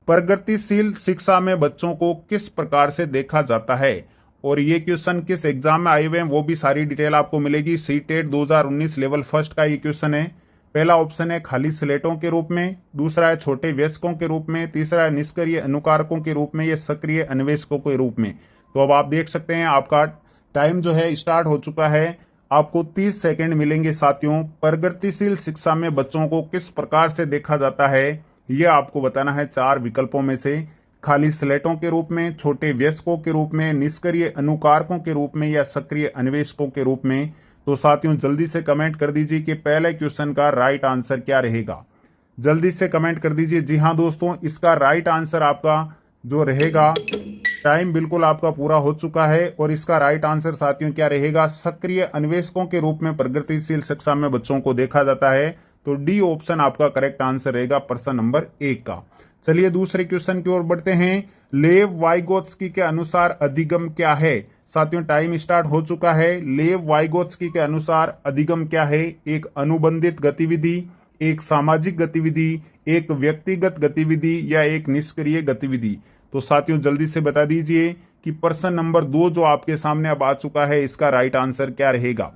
प्रगतिशील शिक्षा में बच्चों को किस प्रकार से देखा जाता है। और ये क्वेश्चन किस एग्जाम में आए हुए हैं वो भी सारी डिटेल आपको मिलेगी। सीटेट 2019 लेवल फर्स्ट का ये क्वेश्चन है। पहला ऑप्शन है खाली स्लेटों के रूप में, दूसरा है छोटे वयस्कों के रूप में, तीसरा है निष्क्रिय अनुकारकों के रूप में, या सक्रिय अन्वेषकों के रूप में। तो अब आप देख सकते हैं आपका टाइम जो है स्टार्ट हो चुका है। आपको 30 सेकंड मिलेंगे साथियों। प्रगतिशील शिक्षा में बच्चों को किस प्रकार से देखा जाता है यह आपको बताना है 4 विकल्पों में से। खाली स्लेटों के रूप में, छोटे वयस्कों के रूप में, निष्क्रिय अनुकारकों के रूप में, या सक्रिय अन्वेषकों के रूप में। तो साथियों जल्दी से कमेंट कर दीजिए कि पहले क्वेश्चन का राइट आंसर क्या रहेगा। जल्दी से कमेंट कर दीजिए। जी हाँ दोस्तों, इसका राइट आंसर आपका जो रहेगा, टाइम बिल्कुल आपका पूरा हो चुका है, और इसका राइट आंसर साथियों क्या रहेगा, सक्रिय अन्वेषकों के रूप में प्रगतिशील शिक्षा में बच्चों को देखा जाता है। तो डी ऑप्शन आपका करेक्ट आंसर रहेगा प्रश्न नंबर 1 का। चलिए दूसरे क्वेश्चन की ओर बढ़ते हैं। लेव वाइगोत्स्की के अनुसार अधिगम क्या है। साथियों टाइम स्टार्ट हो चुका है। लेव वाइगोत्स्की के अनुसार अधिगम क्या है। एक अनुबंधित गतिविधि, एक सामाजिक गतिविधि, एक व्यक्तिगत गतिविधि, या एक निष्क्रिय गतिविधि। तो साथियों जल्दी से बता दीजिए कि प्रश्न नंबर 2 जो आपके सामने अब आ चुका है, इसका राइट आंसर क्या रहेगा।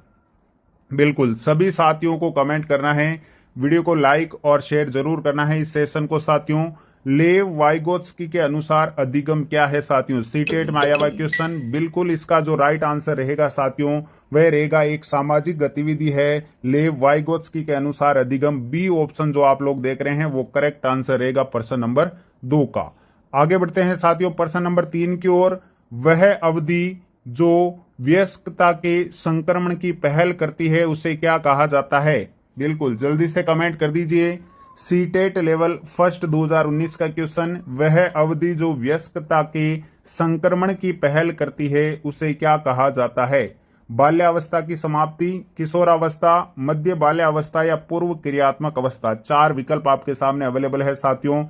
बिल्कुल सभी साथियों को कमेंट करना है, वीडियो को लाइक और शेयर जरूर करना है इस सेशन को साथियों। लेव वाइगोत्स्की के अनुसार अधिगम क्या है साथियों, सीटेट में आया हुआ क्वेश्चन। बिल्कुल इसका जो राइट आंसर रहेगा साथियों वह रहेगा एक सामाजिक गतिविधि है। लेव वाइगोत्स्की के अनुसार अधिगम बी ऑप्शन जो आप लोग देख रहे हैं वो करेक्ट आंसर रहेगा प्रश्न नंबर 2 का। आगे बढ़ते हैं साथियों प्रश्न नंबर 3 की ओर। वह अवधि जो वयस्कता के संक्रमण की पहल करती है उसे क्या कहा जाता है। बिल्कुल जल्दी से कमेंट कर दीजिए। सीटेट लेवल फर्स्ट 2019 का क्वेश्चन, वह अवधि जो वयस्कता के संक्रमण की पहल करती है उसे क्या कहा जाता है। बाल्यावस्था की समाप्ति, किशोरावस्था, मध्य बाल्यावस्था, या पूर्व क्रियात्मक अवस्था। 4 विकल्प आपके सामने अवेलेबल है साथियों।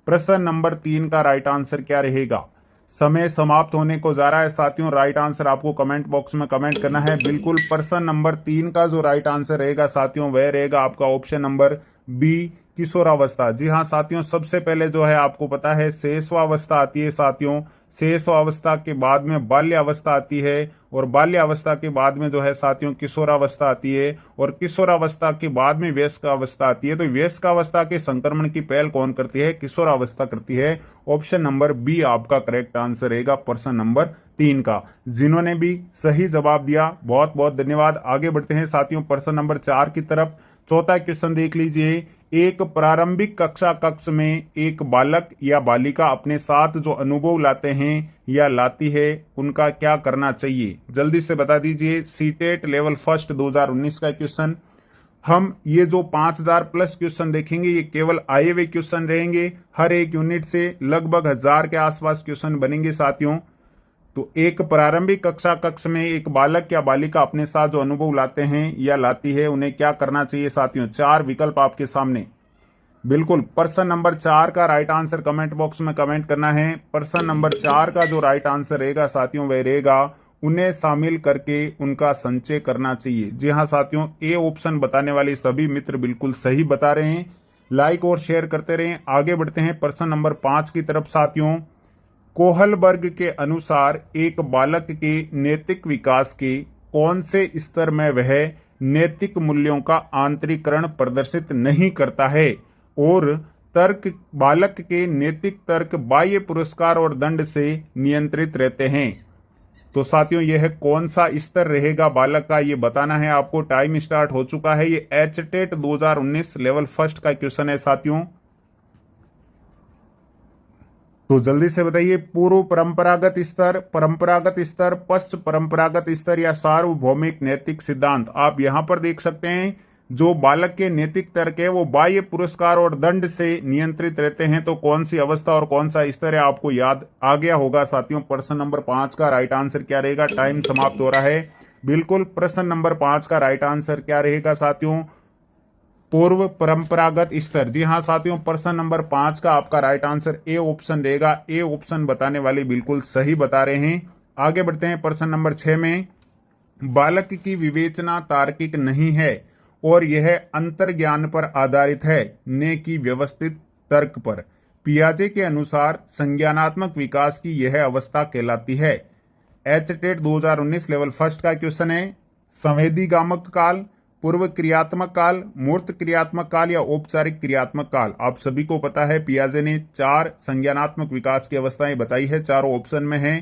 प्रश्न नंबर 3 का राइट आंसर क्या रहेगा। समय समाप्त होने को जा रहा है साथियों। राइट आंसर आपको कमेंट बॉक्स में कमेंट करना है। बिल्कुल प्रश्न नंबर 3 का जो राइट आंसर रहेगा साथियों वह रहेगा आपका ऑप्शन नंबर बी, किशोरावस्था। जी हाँ साथियों, सबसे पहले जो है आपको पता है शैशवावस्था आती है साथियों। शैशवावस्था के बाद में बाल्यावस्था आती है, और बाल्यावस्था के बाद में जो है साथियों किशोरावस्था आती है, और किशोरावस्था के बाद में वयस्कावस्था आती है। तो वयस्कावस्था के संक्रमण की पहल कौन करती है, किशोरावस्था करती है। ऑप्शन नंबर बी आपका करेक्ट आंसर रहेगा प्रश्न नंबर 3 का। जिन्होंने भी सही जवाब दिया बहुत बहुत धन्यवाद। आगे बढ़ते हैं साथियों प्रश्न नंबर 4 की तरफ। चौथा क्वेश्चन देख लीजिए। एक प्रारंभिक कक्षा कक्ष में एक बालक या बालिका अपने साथ जो अनुभव लाते हैं या लाती है उनका क्या करना चाहिए। जल्दी से बता दीजिए। सीटेट लेवल फर्स्ट 2019 का क्वेश्चन। हम ये जो 5000 प्लस क्वेश्चन देखेंगे ये केवल आए हुए क्वेश्चन रहेंगे। हर एक यूनिट से लगभग 1000 के आसपास क्वेश्चन बनेंगे साथियों। तो एक प्रारंभिक कक्षा कक्ष में एक बालक या बालिका अपने साथ जो अनुभव लाते हैं या लाती है उन्हें क्या करना चाहिए साथियों। 4 विकल्प आपके सामने। बिल्कुल प्रश्न नंबर 4 का राइट आंसर कमेंट बॉक्स में कमेंट करना है। प्रश्न नंबर 4 का जो राइट आंसर रहेगा साथियों वह रहेगा उन्हें शामिल करके उनका संचय करना चाहिए। जी हाँ साथियों, ए ऑप्शन बताने वाले सभी मित्र बिल्कुल सही बता रहे हैं। लाइक और शेयर करते रहें। आगे बढ़ते हैं प्रश्न नंबर 5 की तरफ साथियों। कोहलबर्ग के अनुसार एक बालक के नैतिक विकास के कौन से स्तर में वह नैतिक मूल्यों का आंतरिकरण प्रदर्शित नहीं करता है, और तर्क बालक के नैतिक तर्क बाह्य पुरस्कार और दंड से नियंत्रित रहते हैं। तो साथियों यह कौन सा स्तर रहेगा बालक का ये बताना है आपको। टाइम स्टार्ट हो चुका है। ये एचटेट 2019 लेवल फर्स्ट का क्वेश्चन है साथियों। तो जल्दी से बताइए। पूर्व परंपरागत स्तर, परंपरागत स्तर, पश्च परंपरागत स्तर, या सार्वभौमिक नैतिक सिद्धांत। आप यहां पर देख सकते हैं जो बालक के नैतिक तर्क है वो बाह्य पुरस्कार और दंड से नियंत्रित रहते हैं। तो कौन सी अवस्था और कौन सा स्तर है आपको याद आ गया होगा साथियों। प्रश्न नंबर 5 का राइट आंसर क्या रहेगा। टाइम समाप्त हो रहा है। बिल्कुल प्रश्न नंबर 5 का राइट आंसर क्या रहेगा साथियों, पूर्व परंपरागत स्तर। जी हाँ साथियों, प्रश्न नंबर 5 का आपका राइट आंसर ए ऑप्शन रहेगा। ए ऑप्शन बताने वाले बिल्कुल सही बता रहे हैं। आगे बढ़ते हैं प्रश्न नंबर 6 में। बालक की विवेचना तार्किक नहीं है और यह अंतर्ज्ञान पर आधारित है, न कि व्यवस्थित तर्क पर। पियाजे के अनुसार संज्ञानात्मक विकास की यह अवस्था कहलाती है। एचटेट 2019 लेवल फर्स्ट का क्वेश्चन है, संवेदीगामक काल, पूर्व क्रियात्मक काल, मूर्त क्रियात्मक काल या औपचारिक क्रियात्मक काल। आप सभी को पता है पियाजे ने 4 संज्ञानात्मक विकास की अवस्थाएं बताई है, चारों ऑप्शन में है।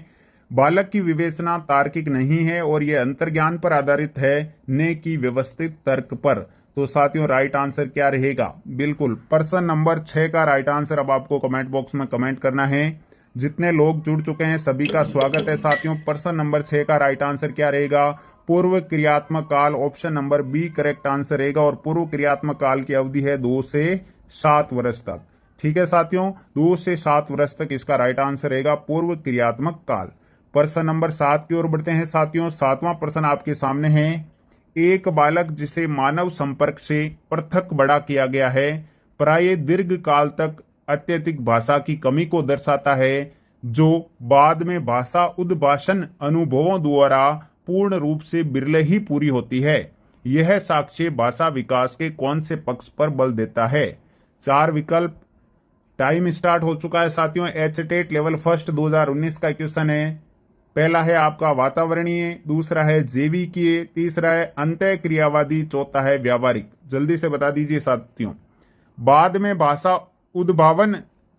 बालक की विवेचना तार्किक नहीं है और यह अंतर्ज्ञान पर आधारित है, न कि व्यवस्थित तर्क पर। तो साथियों राइट आंसर क्या रहेगा? बिल्कुल प्रश्न नंबर 6 का राइट आंसर अब आपको कमेंट बॉक्स में कमेंट करना है। जितने लोग जुड़ चुके हैं सभी का स्वागत है साथियों। प्रश्न नंबर 6 का राइट आंसर क्या रहेगा? पूर्व क्रियात्मक काल, option number B correct answer रहेगा। और पूर्व क्रियात्मक काल की अवधि है 2 से 7 वर्ष तक। ठीक है साथियों, 2 से 7 वर्ष तक इसका राइट आंसर रहेगा पूर्व क्रियात्मक काल। प्रश्न नंबर 7 की ओर बढ़ते हैं साथियों। 7वां प्रश्न आपके सामने है, एक बालक जिसे मानव संपर्क से पृथक बड़ा किया गया है प्राय दीर्घ काल तक अत्यधिक भाषा की कमी को दर्शाता है, जो बाद में भाषा उद्भाषण अनुभवों द्वारा पूर्ण रूप से बिरले ही पूरी होती है। यह साक्ष्य भाषा विकास के कौन से पक्ष पर बल देता है? 4 विकल्प। टाइम स्टार्ट हो चुका है साथियों। एचटेट लेवल फर्स्ट 2019 का क्वेश्चन है। पहला है आपका वातावरणीय, दूसरा है जैविकीय, तीसरा है अंतःक्रियावादी, चौथा है व्यावहारिक। जल्दी से बता दीजिए साथियों। बाद में भाषा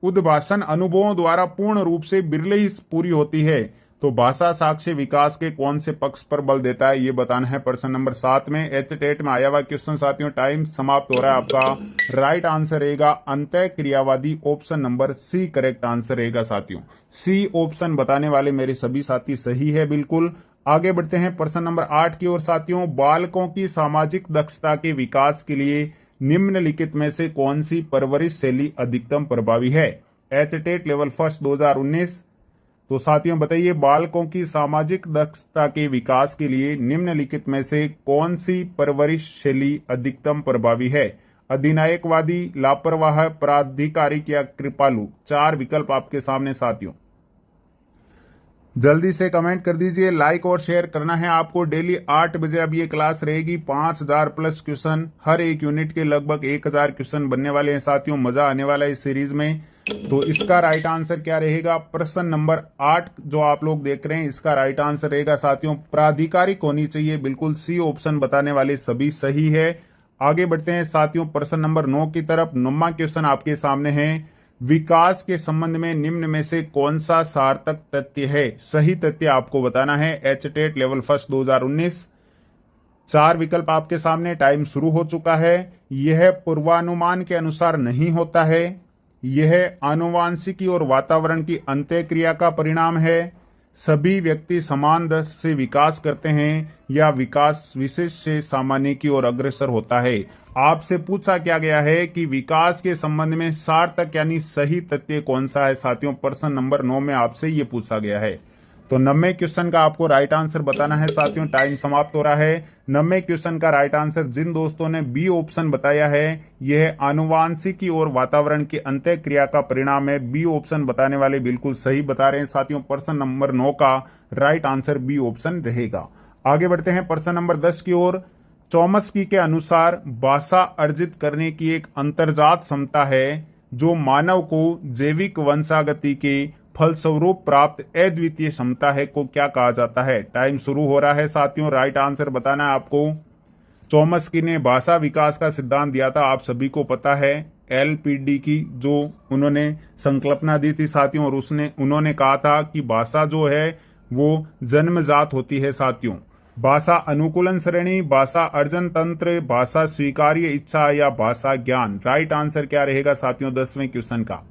उद्भाषण अनुभवों द्वारा पूर्ण रूप से बिरले ही पूरी होती है, तो भाषा साक्ष्य विकास के कौन से पक्ष पर बल देता है ये बताना है प्रश्न नंबर 7 में। एचटेट में आया हुआ क्वेश्चन साथियों। टाइम समाप्त हो रहा है आपका। राइट आंसर रहेगा अंतःक्रियावादी, option number C correct answer रहेगा साथियों। सी ऑप्शन बताने वाले मेरे सभी साथी सही है बिल्कुल। आगे बढ़ते हैं प्रश्न नंबर 8 की ओर साथियों। बालकों की सामाजिक दक्षता के विकास के लिए निम्नलिखित में से कौन सी परवरिश शैली अधिकतम प्रभावी है? HTET level first 2019। तो साथियों बताइए, बालकों की सामाजिक दक्षता के विकास के लिए निम्नलिखित में से कौन सी परवरिश शैली अधिकतम प्रभावी है? अधिनायकवादी, लापरवाह, प्राधिकारिक या कृपालु। 4 विकल्प आपके सामने साथियों। जल्दी से कमेंट कर दीजिए, लाइक और शेयर करना है आपको। डेली 8 बजे अब ये क्लास रहेगी। 5000 प्लस क्वेश्चन, हर एक यूनिट के लगभग 1000 क्वेश्चन बनने वाले हैं साथियों। मजा आने वाला है इस सीरीज में। तो इसका राइट आंसर क्या रहेगा? प्रश्न नंबर 8 जो आप लोग देख रहे हैं, इसका राइट आंसर रहेगा साथियों प्राधिकारिक होनी चाहिए। बिल्कुल सी ऑप्शन बताने वाले सभी सही है। आगे बढ़ते हैं साथियों प्रश्न नंबर 9 की तरफ। 9वां क्वेश्चन आपके सामने है, विकास के संबंध में निम्न में से कौन सा सार्थक तथ्य है? सही तथ्य आपको बताना है। HTET level first 2019। 4 विकल्प आपके सामने। टाइम शुरू हो चुका है। यह पूर्वानुमान के अनुसार नहीं होता है, यह आनुवांशिकी और वातावरण की अंतःक्रिया का परिणाम है, सभी व्यक्ति समान दर से विकास करते हैं, या विकास विशेष से सामान्य की ओर अग्रसर होता है। आपसे पूछा क्या गया है कि विकास के संबंध में सार्थक यानी सही तथ्य कौन सा है साथियों? प्रश्न नंबर 9 में आपसे ये पूछा गया है। तो 90 क्वेश्चन का आपको राइट आंसर बताना है साथियों। टाइम समाप्त हो रहा है। 90 क्वेश्चन का राइट आंसर जिन दोस्तों ने बी ऑप्शन बताया है, यह आनुवांशिकी और वातावरण की अंतःक्रिया का परिणाम है। बी ऑप्शन बताने वाले बिल्कुल सही बता रहे हैं साथियों। प्रश्न नंबर 9 का राइट आंसर बी ऑप्शन रहेगा। आगे बढ़ते हैं प्रश्न नंबर 10 की ओर। चॉम्स्की के अनुसार भाषा अर्जित करने की एक अंतर्जात क्षमता है जो मानव को जैविक वंशागति के फलस्वरूप प्राप्त अद्वितीय क्षमता है को क्या कहा जाता है? टाइम शुरू हो रहा है साथियों। राइट आंसर बताना है आपको। चॉम्स्की ने भाषा विकास का सिद्धांत दिया था, आप सभी को पता है। एलपीडी की जो उन्होंने संकल्पना दी थी साथियों, और उन्होंने कहा था कि भाषा जो है वो जन्मजात होती है साथियों। भाषा अनुकूलन श्रेणी, भाषा अर्जन तंत्र, भाषा स्वीकार्य इच्छा या भाषा ज्ञान। राइट आंसर क्या रहेगा साथियों 10वें क्वेश्चन का?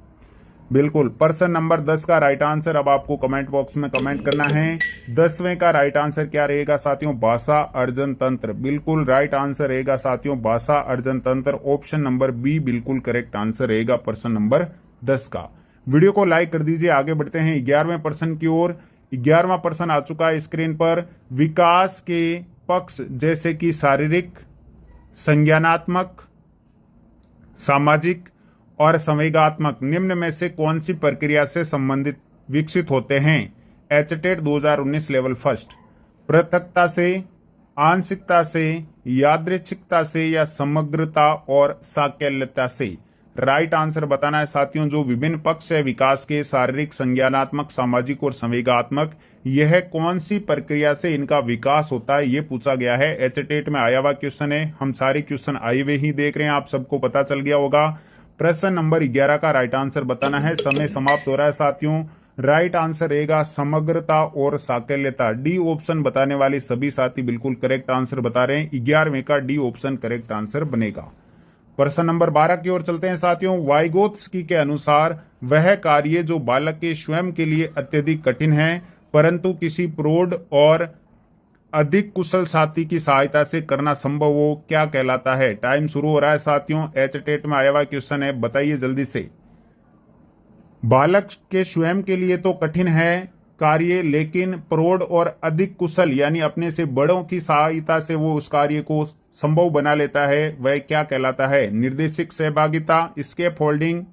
बिल्कुल प्रश्न नंबर 10 का राइट आंसर अब आपको कमेंट बॉक्स में कमेंट करना है। 10वें का राइट आंसर क्या रहेगा साथियों? भाषा अर्जन तंत्र। बिल्कुल राइट आंसर रहेगा साथियों भाषा अर्जन तंत्र, ऑप्शन नंबर बी बिल्कुल करेक्ट आंसर रहेगा प्रश्न नंबर 10 का। वीडियो को लाइक कर दीजिए। आगे बढ़ते हैं 11वें प्रश्न की ओर। 11वां प्रश्न आ चुका है स्क्रीन पर। विकास के पक्ष जैसे कि शारीरिक, संज्ञानात्मक, सामाजिक और संवेगात्मक निम्न में से कौन सी प्रक्रिया से संबंधित विकसित होते हैं? HTET 2019 level first. पृथकता से, आंशिकता से, यादृच्छिकता से या समग्रता और साकल्यता से। राइट आंसर बताना है साथियों। जो विभिन्न पक्ष है विकास के, शारीरिक, संज्ञानात्मक, सामाजिक और संवेगात्मक, यह कौन सी प्रक्रिया से इनका विकास होता है, ये पूछा गया है। एचटेट में आया हुआ क्वेश्चन है। हम सारे क्वेश्चन आए हुए ही देख रहे हैं, आप सबको पता चल गया होगा। प्रश्न नंबर 11 का राइट आंसर बताना है। समय समाप्त हो रहा है साथियों। राइट आंसर रहेगा समग्रता और साकल्यता। डी ऑप्शन बताने वाले सभी साथी बिल्कुल करेक्ट आंसर बता रहे हैं। 11वें का डी ऑप्शन करेक्ट आंसर बनेगा। प्रश्न नंबर 12 की ओर चलते हैं साथियों। वाइगोत्स्की के अनुसार वह कार्य जो बालक के स्वयं के लिए अत्यधिक कठिन है परंतु किसी प्रौढ़ और अधिक कुशल साथी की सहायता से करना संभव हो, क्या कहलाता है। टाइम शुरू हो रहा है साथियों। एचटेट में आया हुआ क्वेश्चन है, बताइए जल्दी से। बालक के स्वयं के लिए तो कठिन है कार्य, लेकिन प्रौढ़ और अधिक कुशल यानी अपने से बड़ों की सहायता से वो उस कार्य को संभव बना लेता है, वह क्या कहलाता है। निर्देशिक सहभागिता, स्केप होल्डिंग,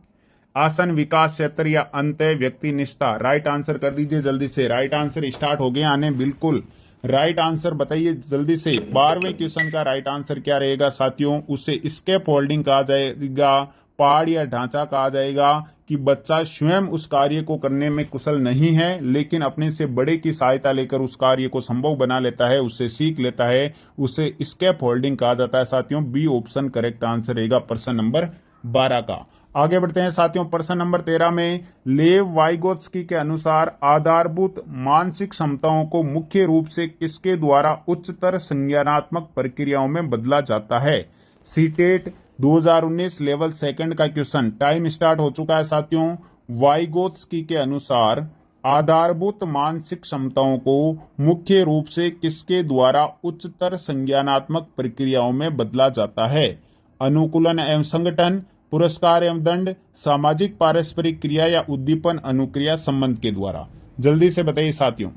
आसन विकास क्षेत्र या अंत व्यक्ति निष्ठा। राइट आंसर कर दीजिए जल्दी से। राइट आंसर स्टार्ट हो गए आने, बिल्कुल राइट आंसर बताइए जल्दी से। 12वें क्वेश्चन का राइट आंसर क्या रहेगा साथियों। उसे स्केप होल्डिंग कहा जाएगा, पहाड़ या ढांचा कहा जाएगा कि बच्चा स्वयं उस कार्य को करने में कुशल नहीं है लेकिन अपने से बड़े की सहायता लेकर उस कार्य को संभव बना लेता है, उससे सीख लेता है, उसे स्केप होल्डिंग कहा जाता है साथियों। बी ऑप्शन करेक्ट आंसर रहेगा प्रश्न नंबर 12 का। आगे बढ़ते हैं साथियों। प्रश्न नंबर 13 में लेव वाइगोत्स्की के अनुसार आधारभूत मानसिक क्षमताओं को मुख्य रूप से किसके द्वारा उच्चतर संज्ञानात्मक प्रक्रियाओं में बदला जाता है। सीटेट 2019 लेवल सेकंड का क्वेश्चन। टाइम स्टार्ट हो चुका है साथियों। वाइगोत्स्की के अनुसार आधारभूत मानसिक क्षमताओं को मुख्य रूप से किसके द्वारा उच्चतर संज्ञानात्मक प्रक्रियाओं में बदला जाता है। अनुकूलन एवं संगठन, पुरस्कार एवं दंड, सामाजिक पारस्परिक क्रिया या उद्दीपन अनुक्रिया संबंध के द्वारा। जल्दी से बताइए साथियों।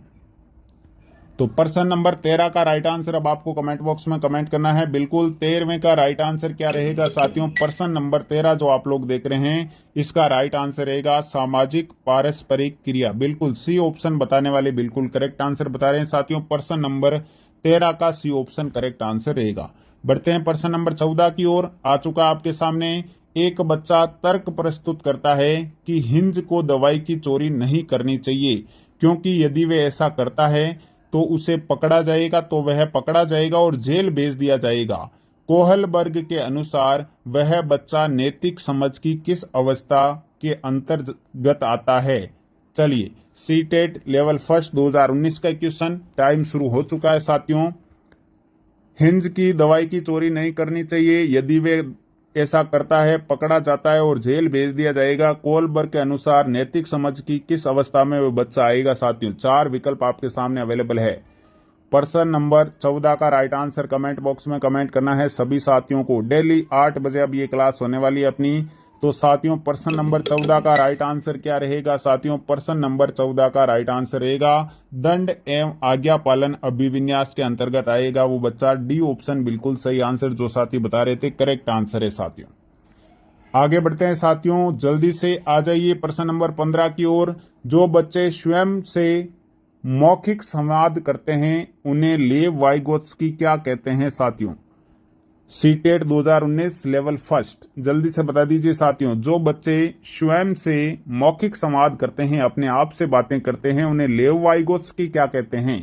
तो प्रश्न नंबर 13 का राइट आंसर अब आपको कमेंट बॉक्स में कमेंट करना है। बिल्कुल 13वें का राइट आंसर क्या रहेगा साथियों। प्रश्न नंबर 13 जो आप लोग देख रहे हैं इसका राइट आंसर रहेगा सामाजिक पारस्परिक क्रिया। बिल्कुल सी ऑप्शन बताने वाले बिल्कुल करेक्ट आंसर बता रहे हैं साथियों। प्रश्न नंबर 13 का सी ऑप्शन करेक्ट आंसर रहेगा। बढ़ते हैं प्रश्न नंबर 14 की ओर। आ चुका आपके सामने। एक बच्चा तर्क प्रस्तुत करता है कि हिंज को दवाई की चोरी नहीं करनी चाहिए क्योंकि यदि वे ऐसा करता है तो उसे पकड़ा जाएगा, तो वह पकड़ा जाएगा और जेल भेज दिया जाएगा। कोहलबर्ग के अनुसार वह बच्चा नैतिक समझ की किस अवस्था के अंतर्गत आता है। चलिए, सीटेट लेवल फर्स्ट 2019 का क्वेश्चन। टाइम शुरू हो चुका है साथियों। हिंज की दवाई की चोरी नहीं करनी चाहिए, यदि वे ऐसा करता है पकड़ा जाता है और जेल भेज दिया जाएगा। कोहलबर्ग के अनुसार नैतिक समझ की किस अवस्था में वो बच्चा आएगा साथियों। 4 विकल्प आपके सामने अवेलेबल है। प्रश्न नंबर 14 का राइट आंसर कमेंट बॉक्स में कमेंट करना है सभी साथियों को। डेली 8 बजे अब ये क्लास होने वाली है अपनी। तो साथियों प्रश्न नंबर 14 का राइट आंसर क्या रहेगा साथियों। प्रश्न नंबर 14 का राइट आंसर रहेगा दंड एवं आज्ञा पालन अभिविन्यास के अंतर्गत आएगा वो बच्चा। डी ऑप्शन बिल्कुल सही आंसर जो साथी बता रहे थे करेक्ट आंसर है साथियों। आगे बढ़ते हैं साथियों, जल्दी से आ जाइए प्रश्न नंबर 15 की ओर। जो बच्चे स्वयं से मौखिक संवाद करते हैं उन्हें लेव वाइगोत्स्की क्या कहते हैं साथियों। CTET 2019 level first. जल्दी से बता दीजिए साथियों। जो बच्चे स्वयं से मौखिक संवाद करते हैं, अपने आप से बातें करते हैं, उन्हें लेव वाइगोत्स्की क्या कहते हैं।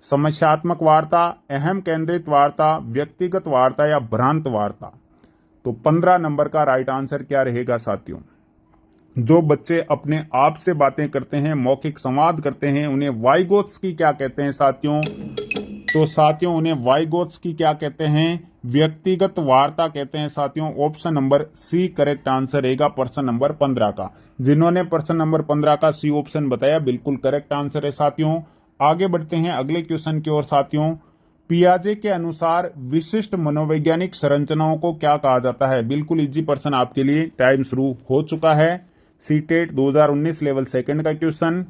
समस्यात्मक वार्ता, अहम केंद्रित वार्ता, व्यक्तिगत वार्ता या भ्रांत वार्ता। तो 15 नंबर का राइट आंसर क्या रहेगा साथियों। जो बच्चे अपने आप से बातें करते हैं, मौखिक संवाद करते हैं, उन्हें वाइगोत्स्की क्या कहते हैं साथियों। तो साथियों उन्हें वाइगोत्स्की क्या कहते हैं, व्यक्तिगत वार्ता कहते हैं साथियों। Option number C correct answer रहेगा प्रश्न नंबर 15 का। जिन्होंने प्रश्न नंबर 15 का सी ऑप्शन बताया बिल्कुल करेक्ट आंसर है साथियों। आगे बढ़ते हैं अगले क्वेश्चन की ओर साथियों। पियाजे के अनुसार विशिष्ट मनोवैज्ञानिक संरचनाओं को क्या कहा जाता है। बिल्कुल इजी प्रश्न आपके लिए। टाइम शुरू हो चुका है। सीटेट 2019 लेवल सेकंड का क्वेश्चन।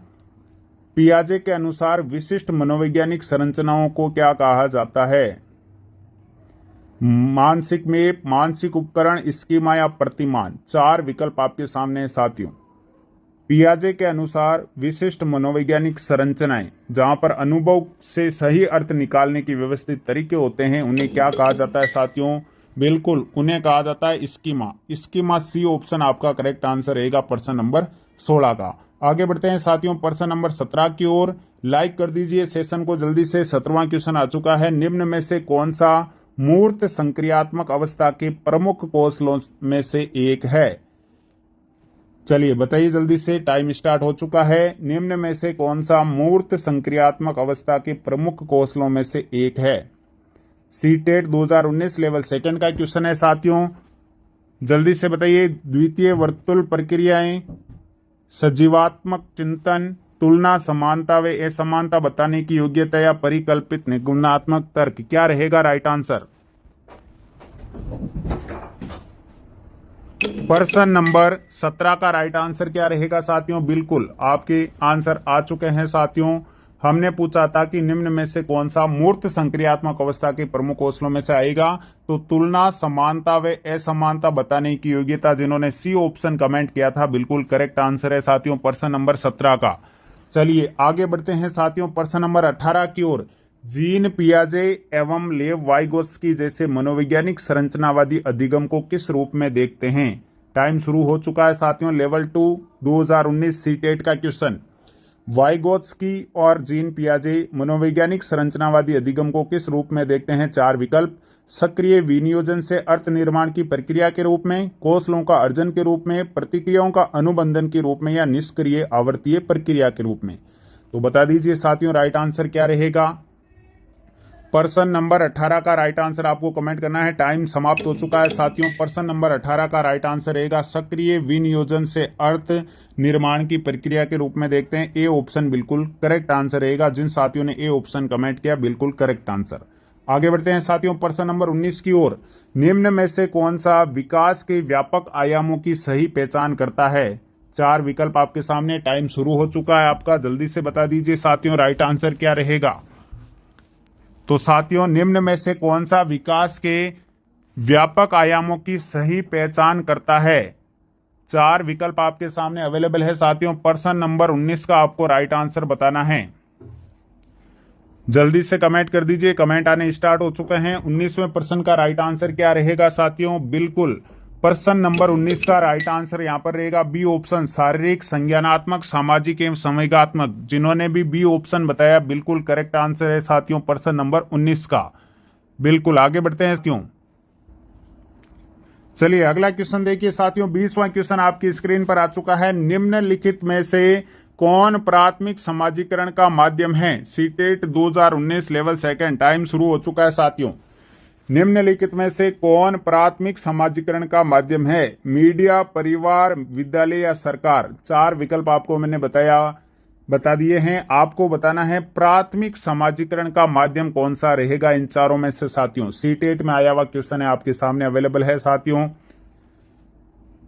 पियाजे के अनुसार विशिष्ट मनोवैज्ञानिक संरचनाओं को क्या कहा जाता है। मानसिक मैप, मानसिक उपकरण, स्कीमा या प्रतिमान। 4 विकल्प आपके सामने है साथियों। पियाजे के अनुसार विशिष्ट मनोवैज्ञानिक संरचनाएं जहां पर अनुभव से सही अर्थ निकालने की व्यवस्थित तरीके होते हैं उन्हें क्या कहा जाता है साथियों। बिल्कुल, उन्हें कहा जाता है स्कीमा। स्कीमा सी ऑप्शन आपका करेक्ट आंसर रहेगा प्रश्न नंबर 16 का। आगे बढ़ते हैं साथियों प्रश्न नंबर 17 की ओर। लाइक कर दीजिए सेशन को जल्दी से। 17वां क्वेश्चन आ चुका है। निम्न में से कौन सा मूर्त संक्रियात्मक अवस्था के प्रमुख कौशलों में से एक है? चलिए बताइए जल्दी से, टाइम स्टार्ट हो चुका है। निम्न में से कौन सा मूर्त संक्रियात्मक अवस्था के प्रमुख कौशलों में से एक है? सीटेट 2019 लेवल सेकंड का क्वेश्चन है साथियों, जल्दी से बताइए। द्वितीय वर्तुल प्रक्रियाएं, सजीवात्मक चिंतन, तुलना, समानता व असमानता बताने की योग्यता या परिकल्पित निगुणात्मक तर्क, क्या रहेगा राइट आंसर? प्रश्न नंबर 17 का राइट आंसर क्या रहेगा साथियों? बिल्कुल आपके आंसर आ चुके हैं साथियों। हमने पूछा था कि निम्न में से कौन सा मूर्त संक्रियात्मक अवस्था के प्रमुख कौशलों में से आएगा, तो तुलना, समानता व असमानता बताने की योग्यता, जिन्होंने सी ऑप्शन कमेंट किया था, बिल्कुल करेक्ट आंसर है साथियों प्रश्न नंबर 17 का। चलिए आगे बढ़ते हैं साथियों प्रश्न नंबर 18 की ओर। जीन पियाजे एवं लेव वाइगोत्स्की जैसे मनोवैज्ञानिक संरचनावादी अधिगम को किस रूप में देखते हैं? टाइम शुरू हो चुका है साथियों। लेवल 2 2019 सीटेट का क्वेश्चन। वाइगोत्स्की और जीन पियाजे मनोवैज्ञानिक संरचनावादी अधिगम को किस रूप में देखते हैं? 4 विकल्प। सक्रिय विनियोजन से अर्थ निर्माण की प्रक्रिया के रूप में, कौशलों का अर्जन के रूप में, प्रतिक्रियाओं का अनुबंधन के रूप में, या निष्क्रिय आवर्तीय प्रक्रिया के रूप में। तो बता दीजिए साथियों राइट आंसर क्या रहेगा? प्रश्न नंबर 18 का राइट आंसर आपको कमेंट करना है। टाइम समाप्त हो चुका है साथियों। प्रश्न नंबर 18 का राइट आंसर रहेगा सक्रिय विनियोजन से अर्थ निर्माण की प्रक्रिया के रूप में देखते हैं। ए ऑप्शन बिल्कुल करेक्ट आंसर रहेगा। जिन साथियों ने ए ऑप्शन कमेंट किया बिल्कुल करेक्ट आंसर। आगे बढ़ते हैं साथियों प्रश्न नंबर 19 की ओर। निम्न में से कौन सा विकास के व्यापक आयामों की सही पहचान करता है? 4 विकल्प आपके सामने। टाइम शुरू हो चुका है आपका, जल्दी से बता दीजिए साथियों राइट आंसर क्या रहेगा? तो साथियों निम्न में से कौन सा विकास के व्यापक आयामों की सही पहचान करता है? 4 विकल्प आपके सामने अवेलेबल है साथियों। प्रश्न नंबर 19 का आपको राइट आंसर बताना है। जल्दी से कमेंट कर दीजिए, कमेंट आने स्टार्ट हो चुके हैं। 19वें प्रश्न का राइट आंसर क्या रहेगा साथियों? बिल्कुल प्रश्न नंबर 19 का राइट आंसर यहां पर रहेगा बी ऑप्शन, शारीरिक, संज्ञानात्मक, सामाजिक एवं संवेगात्मक। जिन्होंने भी बी ऑप्शन बताया बिल्कुल करेक्ट आंसर है साथियों प्रश्न नंबर 19 का। बिल्कुल आगे बढ़ते हैं क्यों। चलिए अगला क्वेश्चन देखिए साथियों। 20वां क्वेश्चन आपकी स्क्रीन पर आ चुका है। निम्नलिखित में से कौन प्राथमिक समाजीकरण का माध्यम है? CTET 2019 level second. टाइम शुरू हो चुका है साथियों। निम्नलिखित में से कौन प्राथमिक समाजीकरण का माध्यम है? मीडिया, परिवार, विद्यालय या सरकार। 4 विकल्प आपको मैंने बता दिए हैं। आपको बताना है प्राथमिक समाजीकरण का माध्यम कौन सा रहेगा इन चारों में से साथियों। सीटेट में आया हुआ क्वेश्चन है, आपके सामने अवेलेबल है साथियों।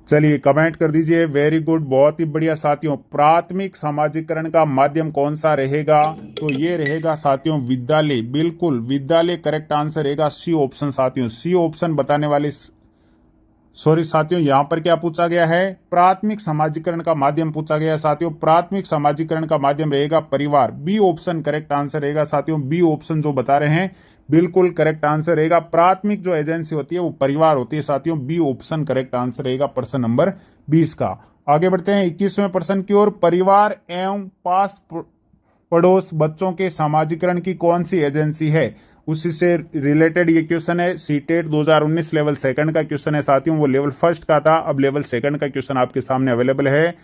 चलिए कमेंट कर दीजिए। वेरी गुड, बहुत ही बढ़िया साथियों। प्राथमिक समाजीकरण का माध्यम कौन सा रहेगा? तो ये रहेगा साथियों विद्यालय। बिल्कुल विद्यालय करेक्ट आंसर रहेगा सी ऑप्शन साथियों। सी ऑप्शन बताने वाले सॉरी साथियों, यहां पर क्या पूछा गया है? प्राथमिक समाजीकरण का माध्यम पूछा गया है साथियों। प्राथमिक समाजीकरण का माध्यम रहेगा परिवार। बी ऑप्शन करेक्ट आंसर रहेगा साथियों। बी ऑप्शन जो बता रहे हैं बिल्कुल करेक्ट आंसर रहेगा। प्राथमिक जो एजेंसी होती है वो परिवार होती है साथियों। बी ऑप्शन करेक्ट आंसर रहेगा प्रश्न नंबर 20 का। आगे बढ़ते हैं 21वें प्रश्न की ओर। परिवार एवं पास पड़ोस बच्चों के समाजीकरण की कौन सी एजेंसी है? उसी से रिलेटेड ये क्वेश्चन है। सीटेट 2019 लेवल सेकंड का क्वेश्चन है साथियों। वो लेवल फर्स्ट का था, अब लेवल सेकंड का क्वेश्चन आपके सामने अवेलेबल है।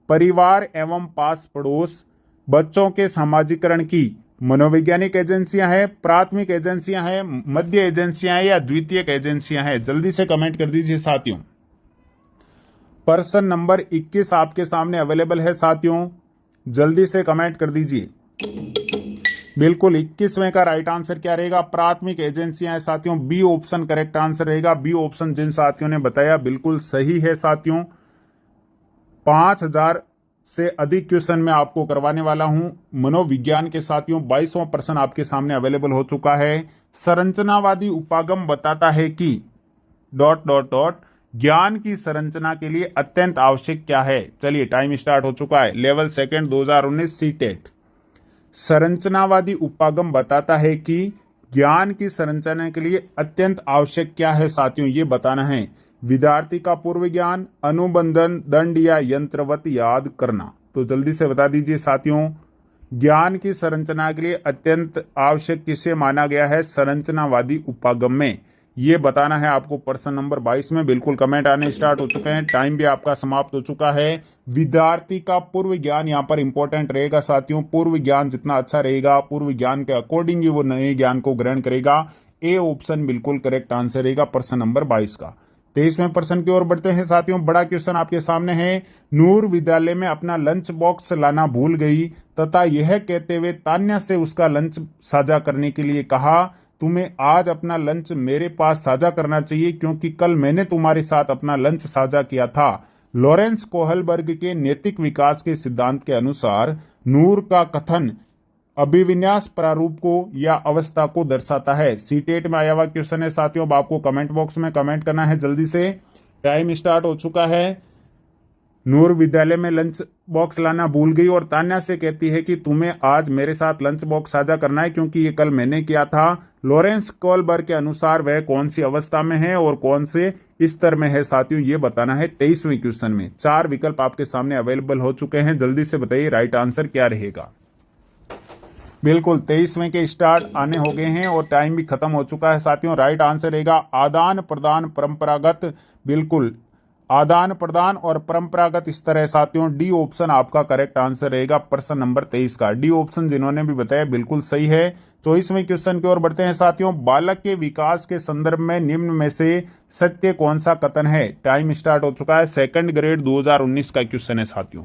परिवार एवं पास पड़ोस बच्चों के समाजीकरण की मनोवैज्ञानिक एजेंसियां हैं, प्राथमिक एजेंसियां हैं, मध्य एजेंसियां हैं या द्वितीयक एजेंसियां हैं? जल्दी से कमेंट कर दीजिए साथियों। प्रश्न नंबर 21 आपके सामने अवेलेबल है साथियों, जल्दी से कमेंट कर दीजिए। बिल्कुल 21वें का राइट आंसर क्या रहेगा? प्राथमिक एजेंसियां हैं साथियों। बी ऑप्शन करेक्ट आंसर रहेगा। बी ऑप्शन जिन साथियों ने बताया बिल्कुल सही है साथियों। 5000 से अधिक क्वेश्चन मैं आपको करवाने वाला हूं मनोविज्ञान के साथियों। 22वां प्रश्न आपके सामने अवेलेबल हो चुका है। संरचनावादी उपागम बताता है कि ... ज्ञान की संरचना के लिए अत्यंत आवश्यक क्या है? चलिए टाइम स्टार्ट हो चुका है। Level second 2019 CTET. संरचनावादी उपागम बताता है कि ज्ञान की संरचना के लिए अत्यंत आवश्यक क्या है साथियों, ये बताना है। विद्यार्थी का पूर्व ज्ञान, अनुबंधन, दंड या यंत्रवत याद करना। तो जल्दी से बता दीजिए साथियों, ज्ञान की संरचना के लिए अत्यंत आवश्यक किसे माना गया है संरचनावादी उपागम में, ये बताना है आपको प्रश्न नंबर 22 में। बिल्कुल कमेंट आने स्टार्ट हो चुके हैं, टाइम भी आपका समाप्त हो चुका है। विद्यार्थी का पूर्व ज्ञान यहाँ पर इंपॉर्टेंट रहेगा साथियों। पूर्व ज्ञान जितना अच्छा रहेगा, पूर्व ज्ञान के अकॉर्डिंग ही वो नए ज्ञान को ग्रहण करेगा। ए ऑप्शन बिल्कुल करेक्ट आंसर रहेगा प्रश्न नंबर 22 का। 23वें प्रश्न की ओर बढ़ते हैं साथियों। बड़ा क्वेश्चन आपके सामने है। नूर विद्यालय में अपना लंच बॉक्स लाना भूल गई तथा यह कहते हुए तान्या से उसका लंच साझा करने के लिए कहा, तुम्हें आज अपना लंच मेरे पास साझा करना चाहिए क्योंकि कल मैंने तुम्हारे साथ अपना लंच साझा किया था। लॉरेंस कोहलबर्ग के नैतिक विकास के सिद्धांत के अनुसार नूर का कथन अभिविन्यास प्रारूप को या अवस्था को दर्शाता है। सीटेट में आया हुआ क्वेश्चन है साथियों। अब आपको कमेंट बॉक्स में कमेंट करना है जल्दी से, टाइम स्टार्ट हो चुका है। नूर विद्यालय में लंच बॉक्स लाना भूल गई और तान्या से कहती है कि तुम्हें आज मेरे साथ लंच बॉक्स साझा करना है क्योंकि ये कल मैंने किया था। लॉरेंस कोहलबर्ग के अनुसार वह कौन सी अवस्था में है और कौन से स्तर में है साथियों, ये बताना है 23वें क्वेश्चन में। 4 विकल्प आपके सामने अवेलेबल हो चुके हैं, जल्दी से बताइए राइट आंसर क्या रहेगा। बिल्कुल 23वें के स्टार्ट आने हो गए हैं और टाइम भी खत्म हो चुका है साथियों। राइट आंसर रहेगा आदान प्रदान परंपरागत। बिल्कुल आदान प्रदान और परंपरागत स्तर है साथियों। डी ऑप्शन आपका करेक्ट आंसर रहेगा प्रश्न नंबर 23 का। डी ऑप्शन जिन्होंने भी बताया बिल्कुल सही है। 24वें क्वेश्चन की ओर बढ़ते हैं साथियों। बालक के विकास के संदर्भ में निम्न में से सत्य कौन सा कथन है। टाइम स्टार्ट हो चुका है। सेकंड ग्रेड 2019 का क्वेश्चन है साथियों।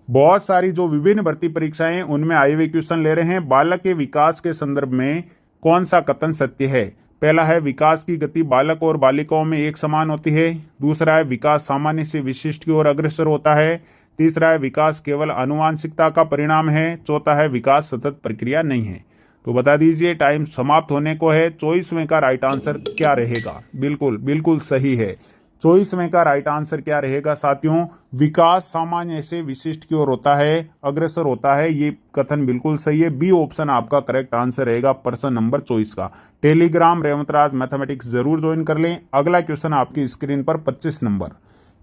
बहुत सारी जो विभिन्न भर्ती परीक्षाएं उनमें आए हुए क्वेश्चन ले रहे हैं। बालक के विकास के संदर्भ में कौन सा कथन सत्य है। पहला है विकास की गति बालक और बालिकाओं में एक समान होती है। दूसरा है विकास सामान्य से विशिष्ट की ओर अग्रसर होता है। तीसरा है विकास केवल आनुवांशिकता का परिणाम है। चौथा है विकास सतत प्रक्रिया नहीं है। तो बता दीजिए टाइम समाप्त होने को है। 24वें का राइट आंसर क्या रहेगा। बिल्कुल सही है। 24वें का राइट आंसर क्या रहेगा साथियों, विकास सामान्य से विशिष्ट की ओर होता है, अग्रसर होता है। ये कथन बिल्कुल सही है। बी ऑप्शन आपका करेक्ट आंसर रहेगा प्रश्न नंबर 24 का। टेलीग्राम रेवंतराज मैथमेटिक्स जरूर ज्वाइन कर लें। अगला क्वेश्चन आपकी स्क्रीन पर 25 नंबर।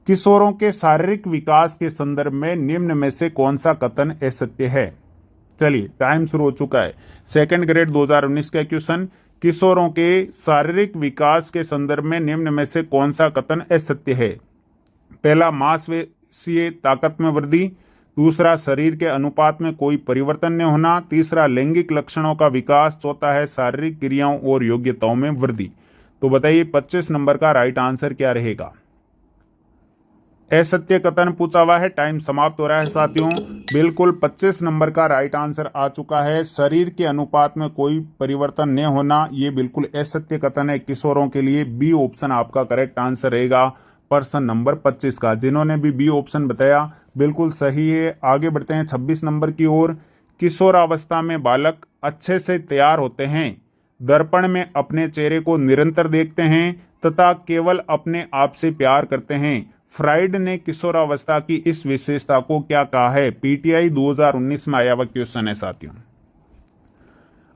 किशोरों के शारीरिक विकास के संदर्भ में निम्न में से कौन सा कथन असत्य है। चलिए टाइम शुरू हो चुका है। सेकंड ग्रेड 2019 का क्वेश्चन, किशोरों के शारीरिक विकास के संदर्भ में निम्न में से कौन सा कथन असत्य है। पहला मांसपेशीय ताकत में वृद्धि। दूसरा शरीर के अनुपात में कोई परिवर्तन न होना। तीसरा लैंगिक लक्षणों का विकास। चौथा है शारीरिक क्रियाओं और योग्यताओं में वृद्धि। तो बताइए 25 नंबर का राइट आंसर क्या रहेगा। असत्य कथन पूछा हुआ है। टाइम समाप्त हो रहा है साथियों। बिल्कुल 25 नंबर का राइट आंसर आ चुका है। शरीर के अनुपात में कोई परिवर्तन न होना, ये बिल्कुल असत्य कथन है किशोरों के लिए। बी ऑप्शन आपका करेक्ट आंसर रहेगा प्रश्न नंबर 25 का। जिन्होंने भी बी ऑप्शन बताया बिल्कुल सही है। आगे बढ़ते हैं 26 नंबर की ओर। किशोरावस्था में बालक अच्छे से तैयार होते हैं, दर्पण में अपने चेहरे को निरंतर देखते हैं तथा केवल अपने आप से प्यार करते हैं। फ्राइड ने किशोरावस्था की इस विशेषता को क्या कहा है। पीटीआई 2019 में आया हुआ क्वेश्चन है साथियों।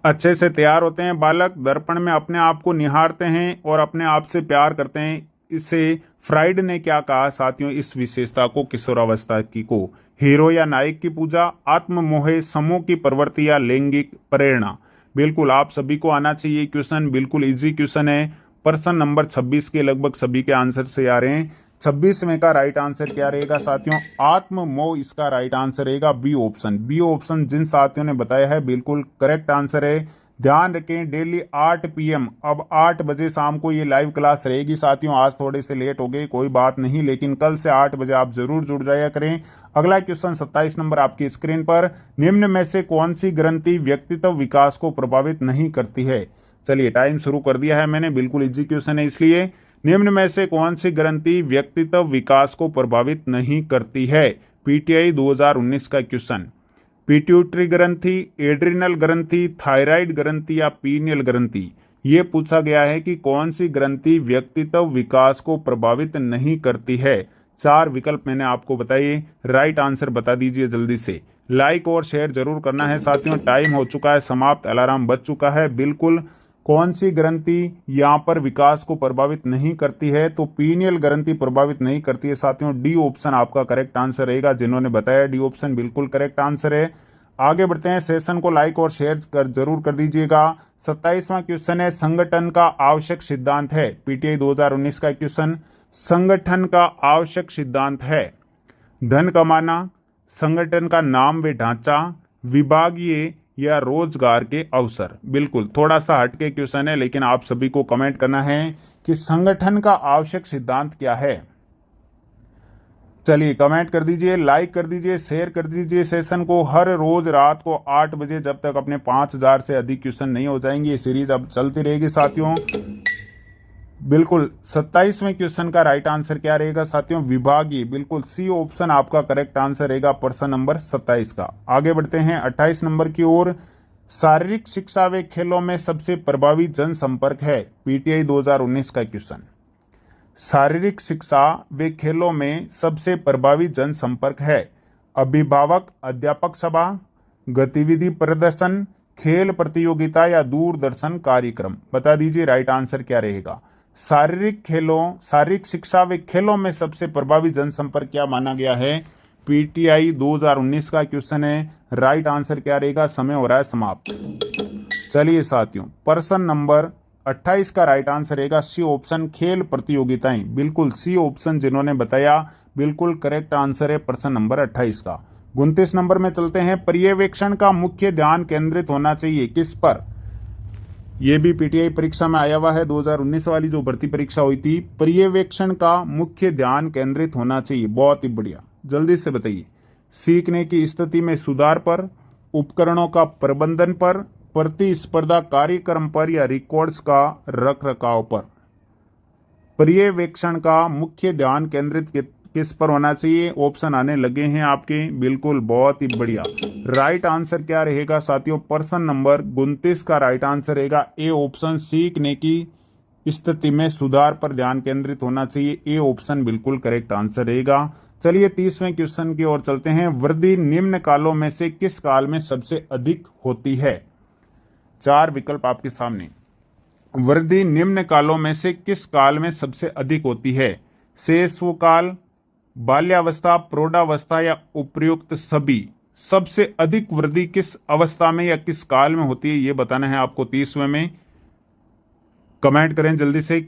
अच्छे से तैयार होते हैं बालक, दर्पण में अपने आप को निहारते हैं और अपने आप से प्यार करते हैं। इसे फ्राइड ने क्या कहा साथियों, इस विशेषता को किशोरावस्था की को। हीरो या नायक की पूजा, आत्ममोह, समूह की प्रवृत्ति या लैंगिक प्रेरणा। बिल्कुल आप सभी को आना चाहिए क्वेश्चन, बिल्कुल इजी क्वेश्चन है। प्रश्न नंबर 26 के लगभग सभी के आंसर से आ रहे हैं। 26वें का राइट आंसर क्या रहेगा साथियों, आत्ममोह इसका राइट आंसर रहेगा बी ऑप्शन। बी ऑप्शन जिन साथियों ने बताया है बिल्कुल करेक्ट आंसर है। ध्यान रखें डेली 8 PM, अब 8 बजे शाम को ये लाइव क्लास रहेगी साथियों। आज थोड़े से लेट हो गई, कोई बात नहीं, लेकिन कल से 8 बजे आप जरूर जुड़ जाया करें। अगला क्वेश्चन 27 नंबर आपकी स्क्रीन पर। निम्न में से कौन सी ग्रंथि व्यक्तित्व विकास को प्रभावित नहीं करती है। चलिए टाइम शुरू कर दिया है मैंने, बिल्कुल इजी क्वेश्चन है इसलिए। निम्न में से कौन सी ग्रंथि व्यक्तित्व विकास को प्रभावित नहीं करती है। पीटीआई 2019 का क्वेश्चन। पिट्यूटरी ग्रंथि, एड्रिनल ग्रंथि, थायराइड ग्रंथि या पीनियल ग्रंथि। ये पूछा गया है कि कौन सी ग्रंथि व्यक्तित्व विकास को प्रभावित नहीं करती है। 4 विकल्प मैंने आपको बताइए, राइट आंसर बता दीजिए जल्दी से। लाइक और शेयर जरूर करना है साथियों। टाइम हो चुका है समाप्त, अलार्म बज चुका है। बिल्कुल कौन सी ग्रंथि यहाँ पर विकास को प्रभावित नहीं करती है, तो पीनियल ग्रंथि प्रभावित नहीं करती है साथियों। डी ऑप्शन आपका करेक्ट आंसर रहेगा। जिन्होंने बताया डी ऑप्शन बिल्कुल करेक्ट आंसर है। आगे बढ़ते हैं, सेशन को लाइक और शेयर जरूर कर दीजिएगा। 27वां क्वेश्चन है, संगठन का आवश्यक सिद्धांत है। पीटीआई 2019 का क्वेश्चन, संगठन का आवश्यक सिद्धांत है धन कमाना, संगठन का नाम व ढांचा, विभागीय या रोजगार के अवसर। बिल्कुल थोड़ा सा हटके क्वेश्चन है, लेकिन आप सभी को कमेंट करना है कि संगठन का आवश्यक सिद्धांत क्या है। चलिए कमेंट कर दीजिए, लाइक कर दीजिए, शेयर कर दीजिए सेशन को। हर रोज रात को 8 बजे जब तक अपने 5000 से अधिक क्वेश्चन नहीं हो जाएंगे, ये सीरीज अब चलती रहेगी साथियों। बिल्कुल 27वें क्वेश्चन का राइट आंसर क्या रहेगा साथियों? विभागीय। बिल्कुल सी ऑप्शन आपका करेक्ट आंसर रहेगा प्रश्न नंबर 27 का। आगे बढ़ते हैं 28 नंबर की ओर। शारीरिक शिक्षा व खेलों में सबसे प्रभावी जनसंपर्क है। पीटीआई 2019 का क्वेश्चन। शारीरिक शिक्षा व खेलों में सबसे प्रभावी जनसंपर्क है अभिभावक अध्यापक सभा, गतिविधि प्रदर्शन, खेल प्रतियोगिता या दूरदर्शन कार्यक्रम। बता दीजिए राइट आंसर क्या रहेगा। शारीरिक शिक्षा व खेलों में सबसे प्रभावी जनसंपर्क क्या माना गया है? पीटीआई 2019 का क्वेश्चन है। राइट आंसर क्या रहेगा? समय हो रहा है समाप्त। चलिए साथियों, प्रश्न नंबर 28 का राइट आंसर रहेगा सी ऑप्शन, खेल प्रतियोगिताएं। बिल्कुल सी ऑप्शन जिन्होंने बताया बिल्कुल करेक्ट आंसर है प्रश्न नंबर 28 का। 29 नंबर में चलते हैं, पर्यवेक्षण का मुख्य ध्यान केंद्रित होना चाहिए किस पर? यह भी पीटीआई परीक्षा में आया हुआ है, 2019 वाली जो भर्ती परीक्षा हुई थी। पर्यवेक्षण का मुख्य ध्यान केंद्रित होना चाहिए, बहुत ही बढ़िया, जल्दी से बताइए। सीखने की स्थिति में सुधार पर, उपकरणों का प्रबंधन पर, प्रतिस्पर्धा कार्यक्रम पर या रिकॉर्ड्स का रखरखाव पर। पर्यवेक्षण का मुख्य ध्यान केंद्रित किस पर होना चाहिए? ऑप्शन आने लगे हैं आपके। बिल्कुल बहुत ही बढ़िया। राइट आंसर क्या रहेगा साथियों? प्रश्न नंबर 29 का राइट आंसर रहेगा ए ऑप्शन, सीखने की स्थिति में सुधार पर ध्यान केंद्रित होना चाहिए। ए ऑप्शन बिल्कुल करेक्ट आंसर रहेगा। चलिए 30वें क्वेश्चन की ओर चलते हैं। वृद्धि निम्न कालों में से किस काल में सबसे अधिक होती है? 4 विकल्प आपके सामने। वृद्धि निम्न कालों में से किस काल में सबसे अधिक होती है? शैशव काल, बाल्यावस्था, प्रौढ़ावस्था या उपर्युक्त सभी। सबसे अधिक वृद्धि किस अवस्था में या किस काल में होती है, ये बताना है आपको 30वें में। कमेंट करें जल्दी से।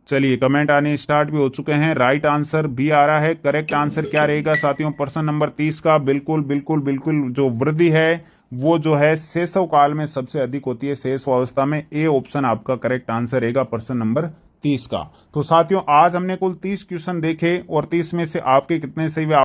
चलिए कमेंट आने स्टार्ट भी हो चुके हैं। राइट आंसर भी आ रहा है। करेक्ट आंसर क्या रहेगा साथियों? प्रश्न नंबर 30 का बिल्कुल बिल्कुल बिल्कुल जो वृद्धि है वो जो है शैशव काल में सबसे अधिक होती है, शैशव अवस्था में। ए ऑप्शन आपका करेक्ट आंसर रहेगा प्रश्न नंबर 30 का। तो साथियों आज हमने कुल 30 क्वेश्चन देखे और 30 में से आपके कितने सही हुए